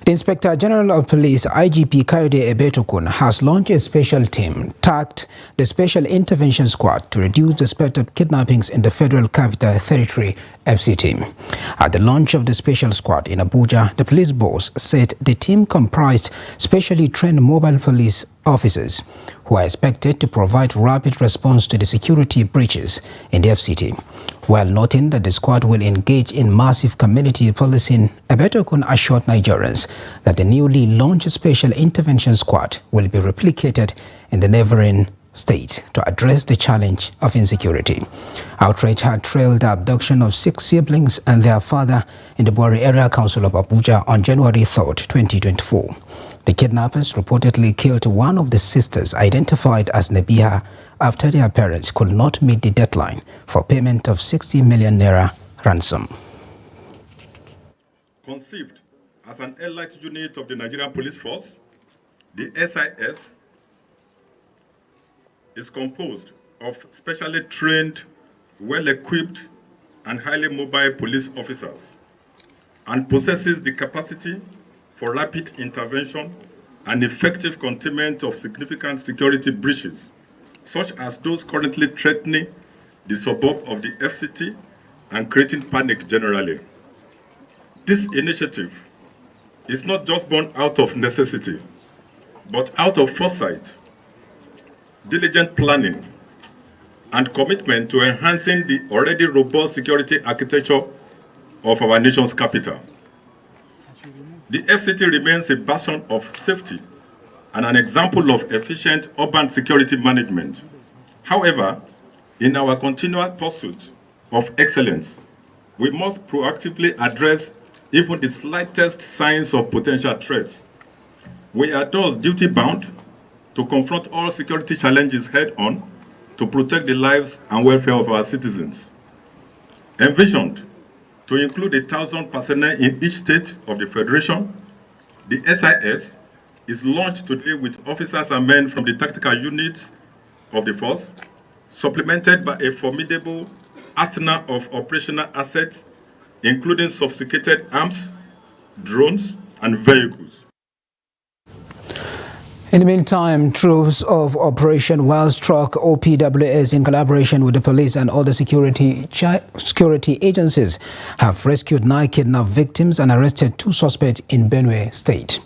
The Inspector General of Police, IGP Kayode Ebetokun, has launched a special team tagged the Special Intervention Squad to reduce the spread of kidnappings in the Federal Capital Territory FCT. At the launch of the special squad in Abuja, the police boss said the team comprised specially trained mobile police officers who are expected to provide rapid response to the security breaches in the FCT. While noting that the squad will engage in massive community policing, Ebetokun assured Nigerians that the newly launched Special Intervention Squad will be replicated in the neighboring states to address the challenge of insecurity. Outrage had trailed the abduction of 6 siblings and their father in the Buhari Area Council of Abuja on January 3, 2024. The kidnappers reportedly killed one of the sisters, identified as Nabiha, after their parents could not meet the deadline for payment of 60 million naira ransom. Conceived as an elite unit of the Nigerian Police Force, the SIS is composed of specially trained, well-equipped, and highly mobile police officers, and possesses the capacity for rapid intervention and effective containment of significant security breaches, such as those currently threatening the suburb of the FCT and creating panic generally. This initiative is not just born out of necessity, but out of foresight, diligent planning, and commitment to enhancing the already robust security architecture of our nation's capital. The FCT remains a bastion of safety and an example of efficient urban security management. However, in our continual pursuit of excellence, we must proactively address even the slightest signs of potential threats. We are thus duty-bound to confront all security challenges head-on to protect the lives and welfare of our citizens. Envisioned to include 1,000 personnel in each state of the Federation, the SIS is launched today with officers and men from the tactical units of the force, supplemented by a formidable arsenal of operational assets, including sophisticated arms, drones, and vehicles. In the meantime, troops of Operation Wild Stroke OPWS, in collaboration with the police and other security agencies, have rescued 9 kidnapped victims and arrested 2 suspects in Benue State.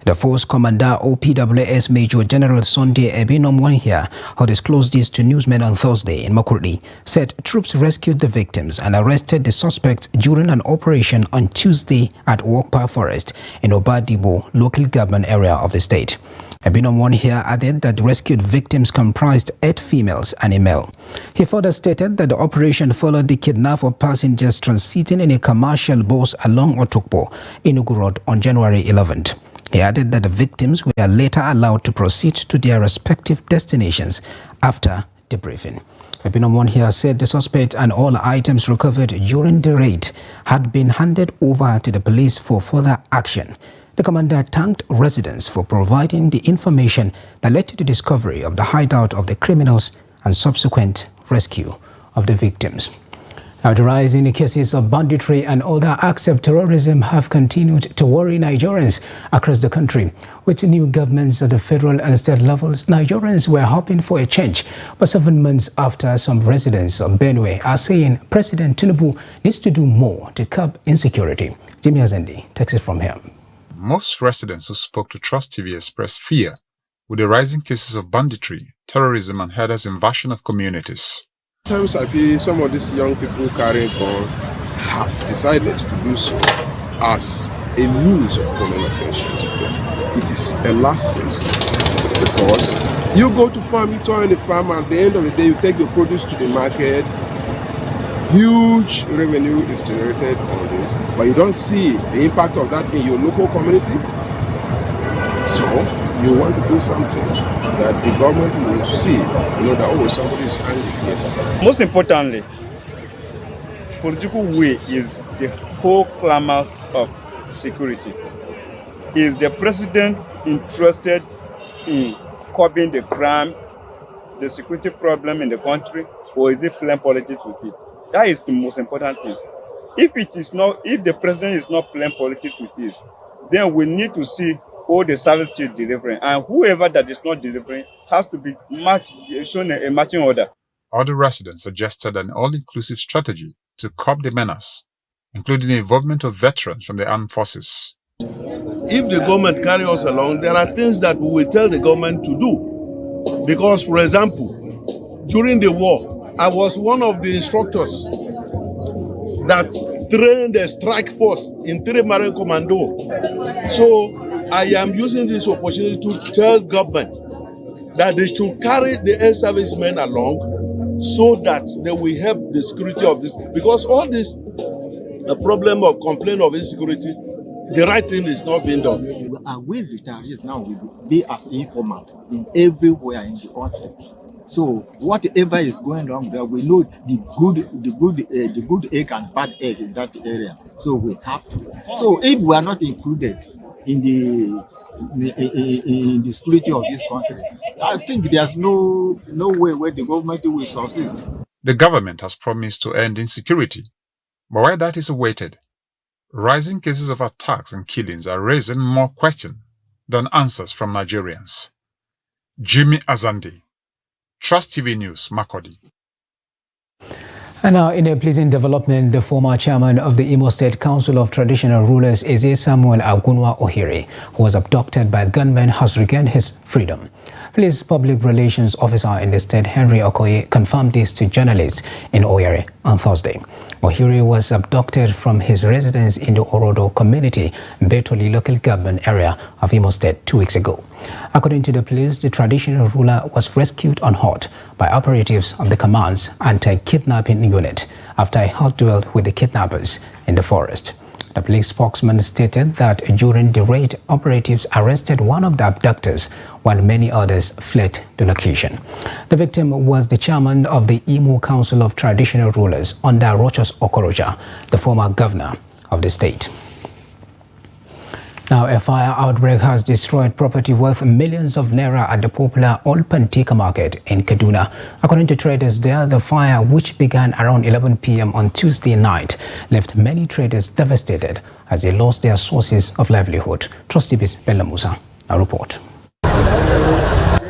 The Force Commander OPWS Major General Sunday Ebinomwanhia, who disclosed this to newsmen on Thursday in Makurdi, said troops rescued the victims and arrested the suspects during an operation on Tuesday at Wokpa Forest in Obadibo local government area of the state. Ebinomwanhia added that the rescued victims comprised 8 females and a male. He further stated that the operation followed the kidnap of passengers transiting in a commercial bus along Otokpo, Enugu Road on January 11th. He added that the victims were later allowed to proceed to their respective destinations after debriefing. Ebinomwanhia said the suspect and all items recovered during the raid had been handed over to the police for further action. The commander thanked residents for providing the information that led to the discovery of the hideout of the criminals and subsequent rescue of the victims. Now, the rise in the cases of banditry and other acts of terrorism have continued to worry Nigerians across the country. With new governments at the federal and state levels, Nigerians were hoping for a change. But 7 months after, some residents of Benue are saying President Tinubu needs to do more to curb insecurity. Jimmy Azendi takes it from here. Most residents who spoke to Trust TV expressed fear with the rising cases of banditry, terrorism, and herders' invasion of communities. Sometimes I feel some of these young people carrying guns have decided to do so as a means of calling attention to them. It is a last resort because you go to farm, you toil in the farm, and at the end of the day, you take your produce to the market. Huge revenue is generated on this, but you don't see the impact of that in your local community. So you want to do something that the government will see, that, oh, somebody is angry here. Most importantly, political will is the whole clamors of security. Is the president interested in curbing the crime, the security problem in the country, or is he playing politics with it? That is the most important thing. If the president is not playing politics with it, then we need to see all the service chiefs delivering, and whoever that is not delivering has to be shown a matching order. Other residents suggested an all-inclusive strategy to curb the menace, including the involvement of veterans from the armed forces. If the government carry us along, there are things that we will tell the government to do. Because, for example, during the war, I was one of the instructors that trained a strike force in 3 Marine Commando. So I am using this opportunity to tell government that they should carry the air servicemen along so that they will help the security of this. Because all this, the problem of complaint of insecurity, the right thing is not being done. We retirees now will be as informant in everywhere in the country. So whatever is going wrong there, we know the good egg and bad egg in that area. So we have to. So if we are not included in the security of this country, I think there's no way where the government will succeed. The government has promised to end insecurity, but while that is awaited, rising cases of attacks and killings are raising more questions than answers from Nigerians. Jimmy Azandi, Trust TV News, Makurdi. And now, in a pleasing development, the former chairman of the Imo State Council of Traditional Rulers, Eze Samuel Agunwa Ohiri, who was abducted by gunmen, has regained his freedom. Police Public Relations Officer in the state, Henry Okoye, confirmed this to journalists in Oyere on Thursday. Ohiri was abducted from his residence in the Orodo community, Betoli local government area of Imo State 2 weeks ago. According to the police, the traditional ruler was rescued on hot by operatives of the command's anti-kidnapping unit after a hot duel with the kidnappers in the forest. The police spokesman stated that during the raid, operatives arrested one of the abductors while many others fled the location. The victim was the chairman of the Imo Council of Traditional Rulers under Rochas Okorocha, the former governor of the state. Now, a fire outbreak has destroyed property worth millions of naira at the popular Old Pantika market in Kaduna. According to traders there, the fire, which began around 11 p.m. on Tuesday night, left many traders devastated as they lost their sources of livelihood. Trust TV's Bella Musa, a report.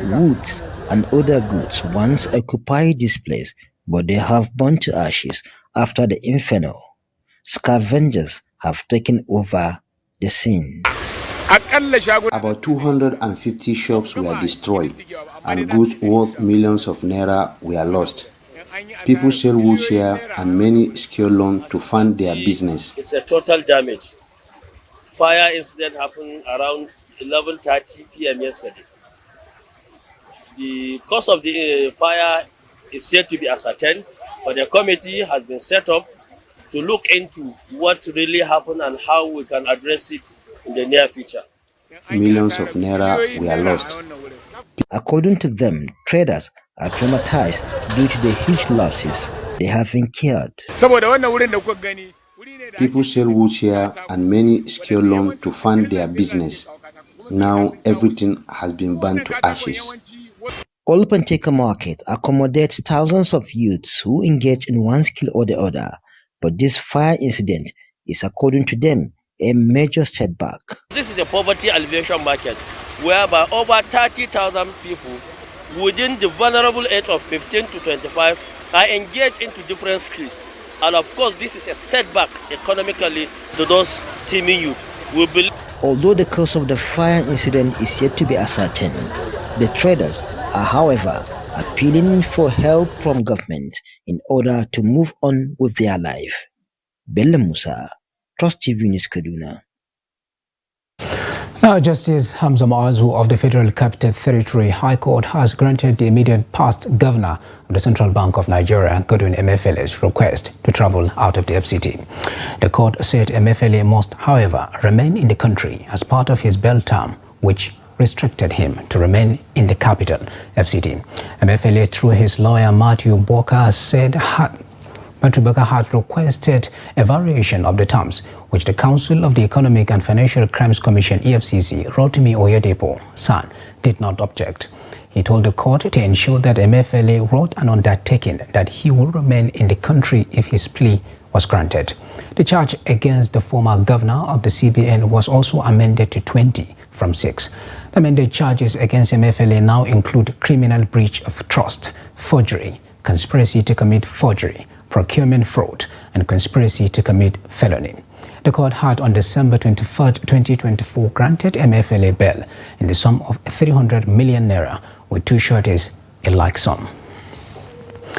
Woods and other goods once occupied this place, but they have burnt to ashes after the inferno. Scavengers have taken over the scene. About 250 shops were destroyed and goods worth millions of naira were lost. People sell woods here and many secure loans to fund their business. It's a total damage. Fire incident happened around 11:30 p.m. yesterday. The cause of the fire is yet to be ascertained, but a committee has been set up to look into what really happened and how we can address it in the near future. Millions of naira were lost. According to them, traders are traumatized due to the huge losses they have incurred. People sell woods here and many secure loans to fund their business. Now everything has been burned to ashes. Old Pantika Market accommodates thousands of youths who engage in one skill or the other. But this fire incident is, according to them, a major setback. This is a poverty alleviation market whereby over 30,000 people within the vulnerable age of 15 to 25 are engaged into different skills. And of course, this is a setback economically to those teeming youth. Although the cause of the fire incident is yet to be ascertained, the traders are, however, appealing for help from government in order to move on with their life. Bella Musa, Trust TV News, Kaduna. Now, Justice Hamza Ma'azu of the Federal Capital Territory High Court has granted the immediate past governor of the Central Bank of Nigeria, Godwin Emefiele's request to travel out of the FCT. The court said Emefiele must, however, remain in the country as part of his bail term, which restricted him to remain in the capital, FCT. Emefiele, through his lawyer Matthew Boka, said had requested a variation of the terms, which the Council of the Economic and Financial Crimes Commission, EFCC, Rotimi Oyedepo, son, did not object. He told the court to ensure that Emefiele wrote an undertaking that he will remain in the country if his plea was granted. The charge against the former governor of the CBN was also amended to 20 from 6. The amended charges against Emefiele now include criminal breach of trust, forgery, conspiracy to commit forgery, procurement fraud, and conspiracy to commit felony. The court had on December 23, 2024 granted Emefiele bail in the sum of 300 million naira, with 2 sureties a like sum.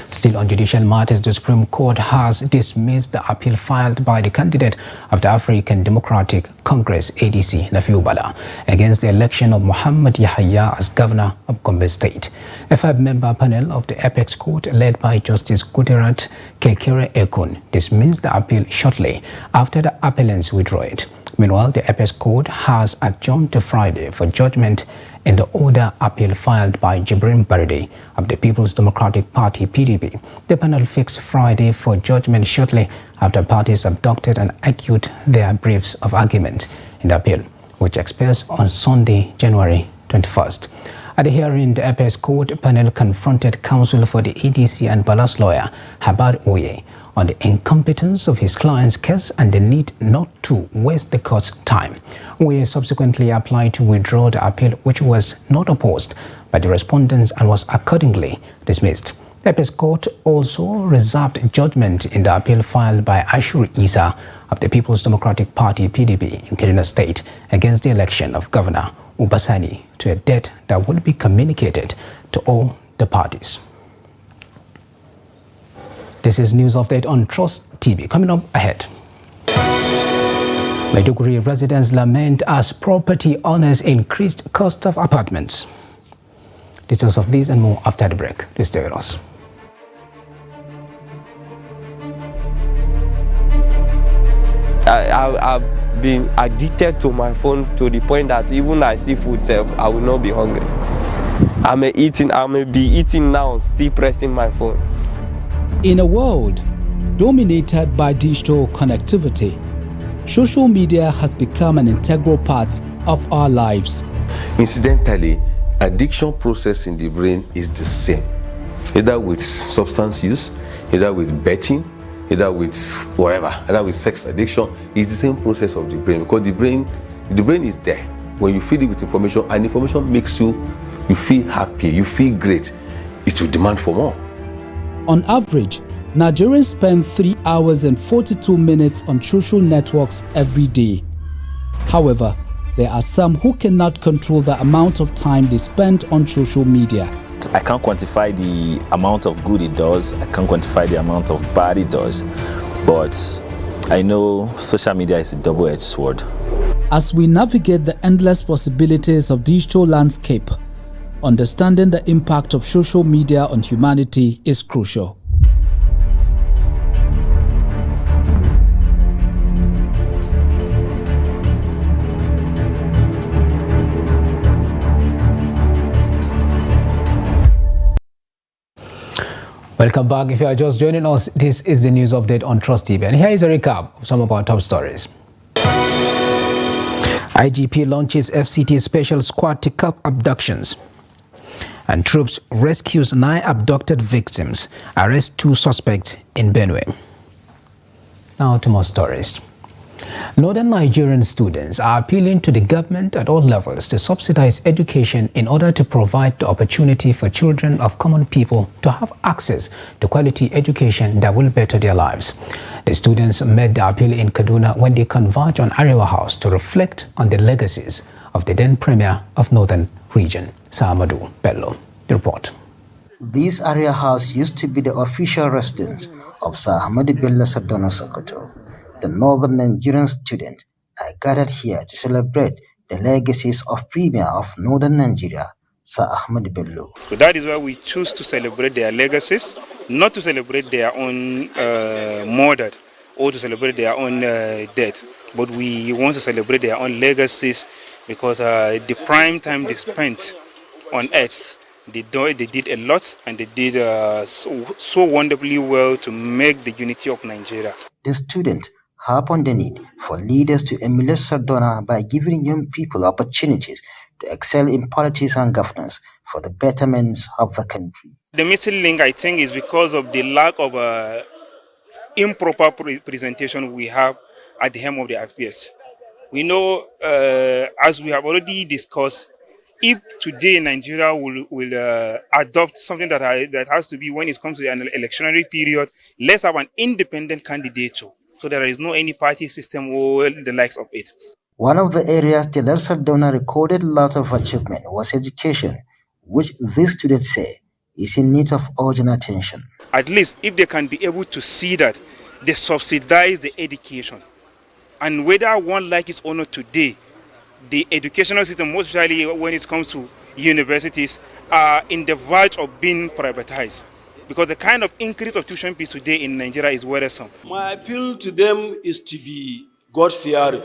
Still on judicial matters, the Supreme Court has dismissed the appeal filed by the candidate of the African Democratic Congress ADC, Nafiu Bala, against the election of Muhammad Yahya as governor of Gombe State. A 5-member panel of the Apex Court, led by Justice Kudirat Kekere Ekun, dismissed the appeal shortly after the appellants withdrew it. Meanwhile, the Apex Court has adjourned to Friday for judgment in the order appeal filed by Jibrin Baridi of the People's Democratic Party (PDP). The panel fixed Friday for judgment shortly after parties abducted and argued their briefs of argument in the appeal, which expires on Sunday, January 21st. At the hearing, the Apex Court panel confronted counsel for the ADC and Bala's lawyer, Habar Oye, on the incompetence of his client's case and the need not to waste the court's time. Oye subsequently applied to withdraw the appeal, which was not opposed by the respondents and was accordingly dismissed. The Apex Court also reserved judgment in the appeal filed by Ashur Isa of the People's Democratic Party (PDP) in Kaduna State against the election of Governor Ubasani to a date that would be communicated to all the parties. This is news update on Trust TV. Coming up ahead. Maiduguri residents lament as property owners increased cost of apartments. Details of these and more after the break. Please stay with us. I've been addicted to my phone to the point that even I see food itself, I will not be hungry. I may be eating now, still pressing my phone. In a world dominated by digital connectivity, social media has become an integral part of our lives. Incidentally, addiction process in the brain is the same, either with substance use, either with betting, either with whatever, either with sex addiction. It's the same process of the brain, because the brain is there. When you feed it with information, and information makes you feel happy, you feel great, it will demand for more. On average, Nigerians spend 3 hours and 42 minutes on social networks every day. However, there are some who cannot control the amount of time they spend on social media. I can't quantify the amount of good it does, I can't quantify the amount of bad it does, but I know social media is a double-edged sword. As we navigate the endless possibilities of digital landscape, understanding the impact of social media on humanity is crucial. Welcome back. If you are just joining us, this is the news update on Trust TV, and here is a recap of some of our top stories. IGP launches FCT special squad to curb abductions. And troops rescues 9 abducted victims, arrest 2 suspects in Benue. Now to more stories. Northern Nigerian students are appealing to the government at all levels to subsidize education in order to provide the opportunity for children of common people to have access to quality education that will better their lives. The students made the appeal in Kaduna when they converged on Arewa House to reflect on the legacies of the then Premier of Northern Region, Saamadu Bello. The report. This area house used to be the official residence of Sir Ahmadu Bello Sardauna Sokoto. The Northern Nigerian students are gathered here to celebrate the legacies of Premier of Northern Nigeria, Sir Ahmadu Bello. So that is why we choose to celebrate their legacies, not to celebrate their own murder or to celebrate their own death, but we want to celebrate their own legacies because the prime time they spent on earth, they did a lot, and they did so wonderfully well to make the unity of Nigeria. The students harp on the need for leaders to emulate Sardauna by giving young people opportunities to excel in politics and governance for the betterment of the country. The missing link, I think, is because of the lack of improper presentation we have at the helm of the affairs. We know, as we have already discussed, if today Nigeria will adopt something that has to be, when it comes to an electionary period, let's have an independent candidature, so there is no any party system or the likes of it. One of the areas Janar Sardauna recorded a lot of achievement was education, which these students say is in need of urgent attention. At least if they can be able to see that they subsidize the education, and whether one like it or not today, the educational system, most especially when it comes to universities, are in the verge of being privatized, because the kind of increase of tuition fees today in Nigeria is worrisome. My appeal to them is to be God-fearing,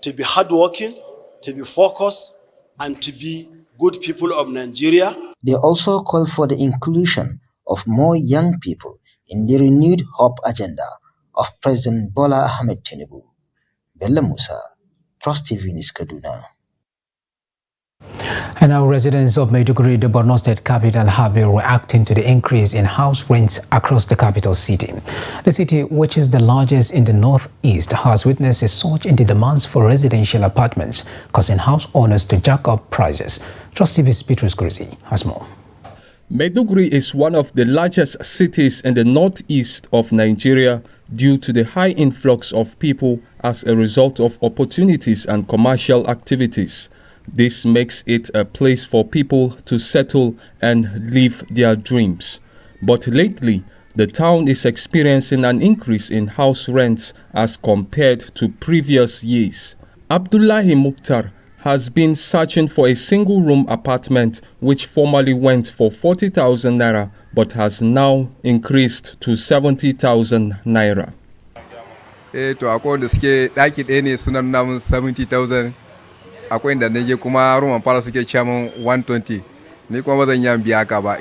to be hardworking, to be focused, and to be good people of Nigeria. They also call for the inclusion of more young people in the renewed hope agenda of President Bola Ahmed Tinubu. Bello Musa, Trust TV News, Kaduna. And now residents of Maiduguri, the Borno State capital, have been reacting to the increase in house rents across the capital city. The city, which is the largest in the northeast, has witnessed a surge in the demands for residential apartments, causing house owners to jack up prices. Trust TV's Petrus Kurizi has more. Maiduguri is one of the largest cities in the northeast of Nigeria due to the high influx of people as a result of opportunities and commercial activities. This makes it a place for people to settle and live their dreams. But lately, the town is experiencing an increase in house rents as compared to previous years. Abdullahi Mukhtar has been searching for a single-room apartment which formerly went for 40,000 naira but has now increased to 70,000 naira. To akwai da suke ɗaki ɗaya ne sunan namun 70,000, akwai inda nake kuma room fara suke cewa 120, ni kuma bazan yi biya ka ba.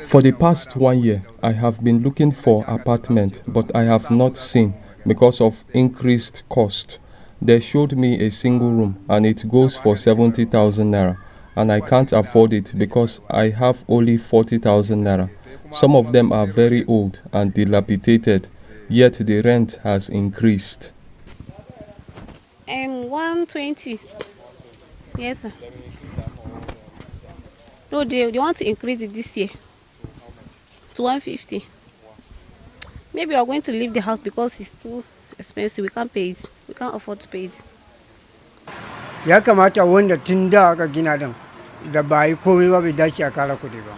For the past 1 year, I have been looking for apartment, but I have not seen because of increased cost. They showed me a single room and it goes for 70,000 naira, and I can't afford it because I have only 40,000 naira. Some of them are very old and dilapidated, yet the rent has increased. 120. Yes, sir. No, they want to increase it this year to 150. Maybe we are going to leave the house because it's too expensive. We can't pay it. We can't afford to pay it. Ya kamata wanda tun da aka gina din da ba yi komai ba bai dace a kara kudi ba.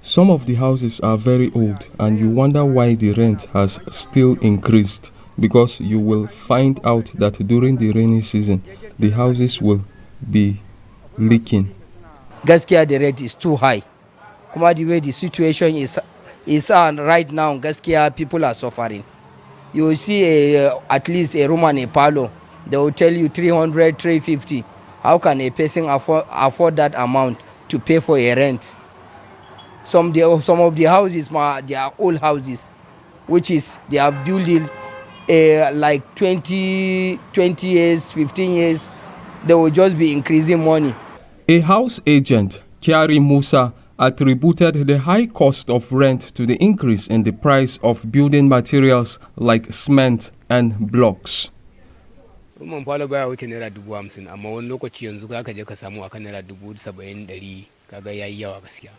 Some of the houses are very old and you wonder why the rent has still increased, because you will find out that during the rainy season the houses will be leaking. Gaskiya the rate is too high. Kuma the way the situation is on right now, gaskiya people are suffering. You will see at least a room and a parlor. They will tell you 300, 350. How can a person afford that amount to pay for a rent? Some of the houses, they are old houses, which is they have built it like 20 years, 15 years. They will just be increasing money. A house agent, Kiari Musa, attributed the high cost of rent to the increase in the price of building materials like cement and blocks. Rumman falo baya wuce naira 50,000, amma wani lokaci yanzu ka je ka samu akan naira 70,000 kaga yayi yawa gaskiya.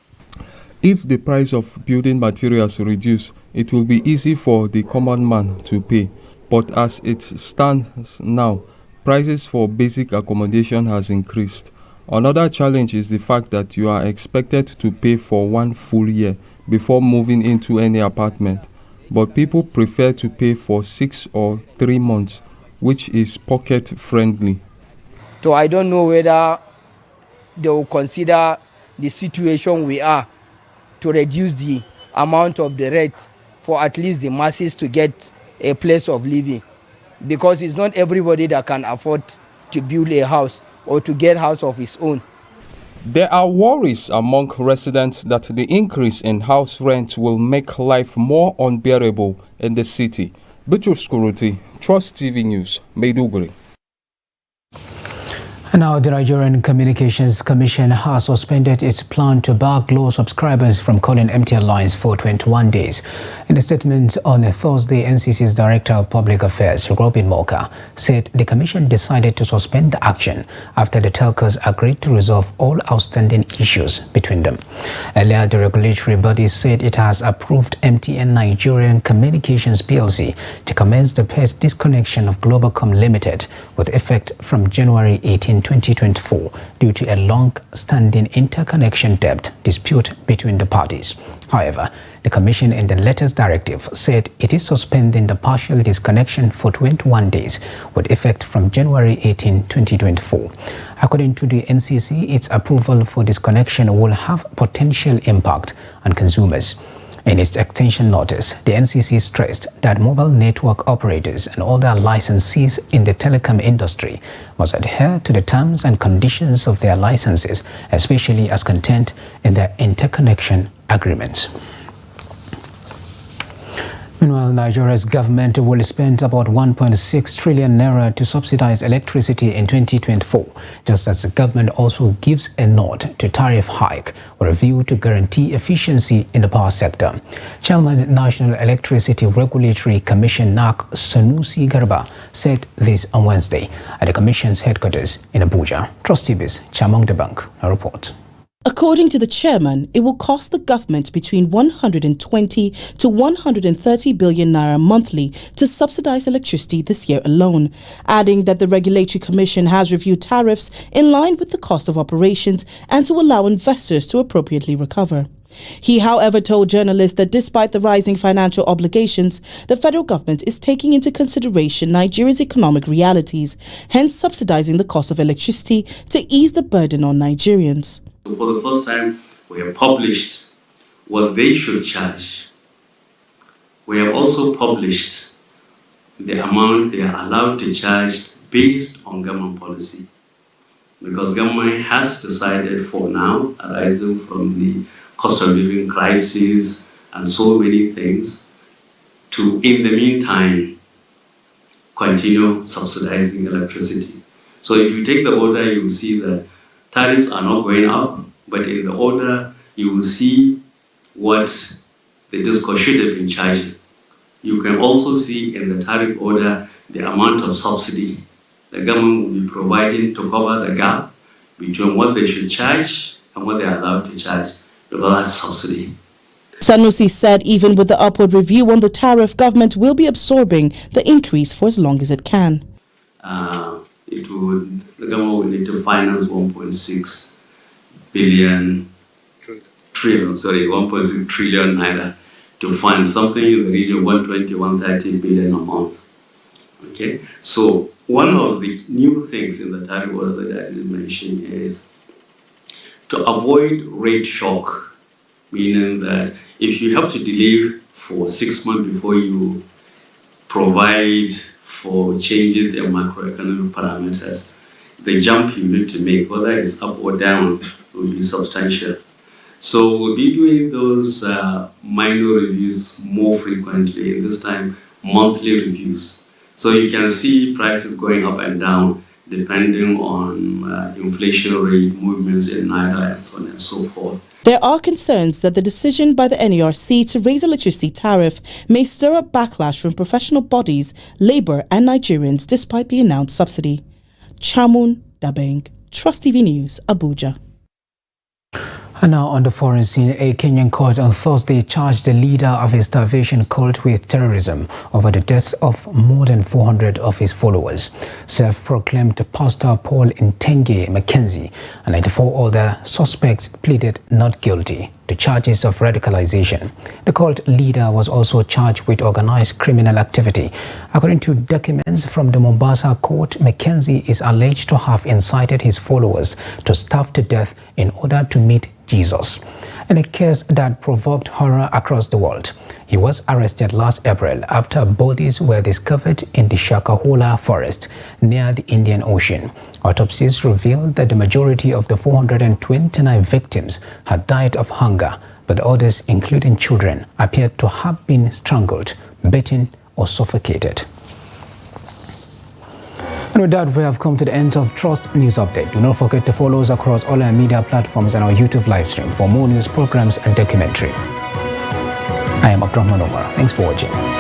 If the price of building materials reduce, it will be easy for the common man to pay. But as it stands now, prices for basic accommodation has increased. Another challenge is the fact that you are expected to pay for 1 full year before moving into any apartment. But people prefer to pay for 6 or 3 months, which is pocket friendly. So I don't know whether they will consider the situation we are to reduce the amount of the rent for at least the masses to get a place of living, because it's not everybody that can afford to build a house or to get a house of his own. There are worries among residents that the increase in house rent will make life more unbearable in the city. Bitrus Kuruti, Trust TV News, Maiduguri. Now, the Nigerian Communications Commission has suspended its plan to bar Glo subscribers from calling MTN lines for 21 days. In a statement on a Thursday, NCC's Director of Public Affairs, Robin Moka, said the Commission decided to suspend the action after the telcos agreed to resolve all outstanding issues between them. Earlier, the regulatory body said it has approved MTN Nigerian Communications PLC to commence the first disconnection of Globacom Limited with effect from January 18, 2024 due to a long-standing interconnection debt dispute between the parties. However, the Commission in the latest directive said it is suspending the partial disconnection for 21 days with effect from January 18, 2024. According to the NCC, its approval for disconnection will have potential impact on consumers. In its extension notice, the NCC stressed that mobile network operators and other licensees in the telecom industry must adhere to the terms and conditions of their licenses, especially as contained in their interconnection agreements. Meanwhile, Nigeria's government will spend about 1.6 trillion naira to subsidize electricity in 2024, just as the government also gives a nod to tariff hike with a view to guarantee efficiency in the power sector. Chairman National Electricity Regulatory Commission NAC Sanusi Garba said this on Wednesday at the Commission's headquarters in Abuja. Trustees Chamong the Bank, a report. According to the chairman, it will cost the government between 120 to 130 billion naira monthly to subsidize electricity this year alone, adding that the Regulatory Commission has reviewed tariffs in line with the cost of operations and to allow investors to appropriately recover. He, however, told journalists that despite the rising financial obligations, the federal government is taking into consideration Nigeria's economic realities, hence subsidizing the cost of electricity to ease the burden on Nigerians. For the first time, we have published what they should charge. We have also published the amount they are allowed to charge based on government policy. Because government has decided for now, arising from the cost of living crisis and so many things, to, in the meantime, continue subsidizing electricity. So if you take the order, you will see that tariffs are not going up, but in the order, you will see what the DISCO should have been charging. You can also see in the tariff order the amount of subsidy the government will be providing to cover the gap between what they should charge and what they are allowed to charge, because that's subsidy. Sanusi said even with the upward review on the tariff, government will be absorbing the increase for as long as it can. The government will need to finance 1.6 trillion naira to fund something in the region of 120, 130 billion a month. Okay, so one of the new things in the tariff order that I did mention is to avoid rate shock, meaning that if you have to delay for 6 months before you provide for changes in macroeconomic parameters, the jump you need to make, whether it's up or down, will be substantial. So we'll be doing those minor reviews more frequently, and this time monthly reviews. So you can see prices going up and down depending on inflation rate, movements in Naira, and so on and so forth. There are concerns that the decision by the NERC to raise electricity tariff may stir up backlash from professional bodies, labour and Nigerians despite the announced subsidy. Chamun Dabeng, Trust TV News, Abuja. And now on the foreign scene, a Kenyan court on Thursday charged the leader of a starvation cult with terrorism over the deaths of more than 400 of his followers. Self-proclaimed Pastor Paul Ntenge Mackenzie and 94 other suspects pleaded not guilty to charges of radicalization. The cult leader was also charged with organized criminal activity. According to documents from the Mombasa court, Mackenzie is alleged to have incited his followers to starve to death in order to meet Jesus. In a case that provoked horror across the world, he was arrested last April after bodies were discovered in the Shakahola forest near the Indian Ocean. Autopsies revealed that the majority of the 429 victims had died of hunger, but others, including children, appeared to have been strangled, beaten, or suffocated. And with that, we have come to the end of Trust News Update. Do not forget to follow us across all our media platforms and our YouTube live stream for more news programs and documentary. I am Akrahman Omar. Thanks for watching.